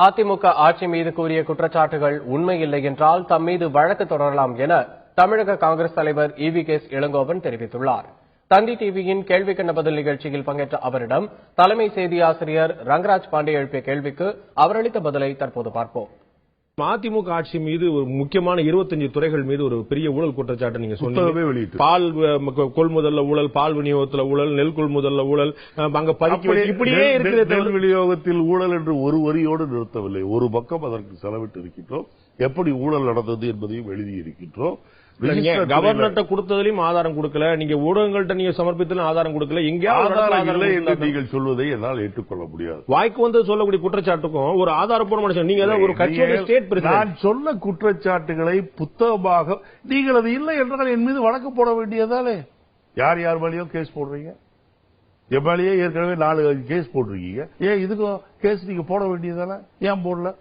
அதிமுக ஆட்சி மீது கூறிய குற்றச்சாட்டுகள் உண்மையில்லை என்றால் தம் மீது வழக்கு தொடரலாம் என தமிழக காங்கிரஸ் தலைவர் EV.K.S. இளங்கோவன் தெரிவித்துள்ளார். தந்தி டிவியின் கேள்விக்கென்ன பதில் நிகழ்ச்சியில் பங்கேற்ற அவரிடம் தலைமை செய்தி ஆசிரியர் ரங்கராஜ் பாண்டே எழுப்பிய கேள்விக்கு அவர் அளித்த பதிலை தற்போது பார்ப்போம். அதிமுக ஆட்சி மீது ஒரு முக்கியமான 25 துறைகள் மீது ஒரு பெரிய ஊழல் குற்றச்சாட்டு நீங்க சொன்னீங்க. பால் கொள்முதல்ல ஊழல், பால் விநியோகத்துல ஊழல், நெல் கொள்முதல்ல ஊழல், அங்க இப்படியே இருக்கிற நெல் விநியோகத்தில் ஊழல் என்று ஒரு வரியோடு நிறுத்தவில்லை. ஒரு பக்கம் அதற்கு செலவிட்டு இருக்கின்றோம். எப்படி ஊழல் நடந்தது என்பதையும் எழுதியிருக்கின்றோம். கவர்னர்ட்ட கொடுத்ததிலும் ஆதாரம் கொடுக்கல, நீங்க ஊடகங்கள்ட்ட நீங்க சமர்ப்பித்தலும் ஆதாரம் கொடுக்கல, எங்கேயாவது என்று நீங்கள் சொல்வதை என்னால் ஏற்றுக்கொள்ள முடியாது. வாய்க்கு வந்து சொல்லக்கூடிய குற்றச்சாட்டுக்கும் ஒரு ஆதாரப்பூர்வமான நீங்க ஒரு கட்சியோட ஸ்டேட் பிரசிடென்ட். நான் சொன்ன குற்றச்சாட்டுகளை புத்தகமாக நீங்கள் அது இல்லை என்றால் என் மீது வழக்கு போட வேண்டியதாலே. யார் யார் மேலேயோ கேஸ் போடுறீங்க, என் மேலேயே ஏற்கனவே 4 கேஸ் போட்டிருக்கீங்க. ஏன் இதுக்கும் கேஸ் நீங்க போட வேண்டியதானே? ஏன் போடல?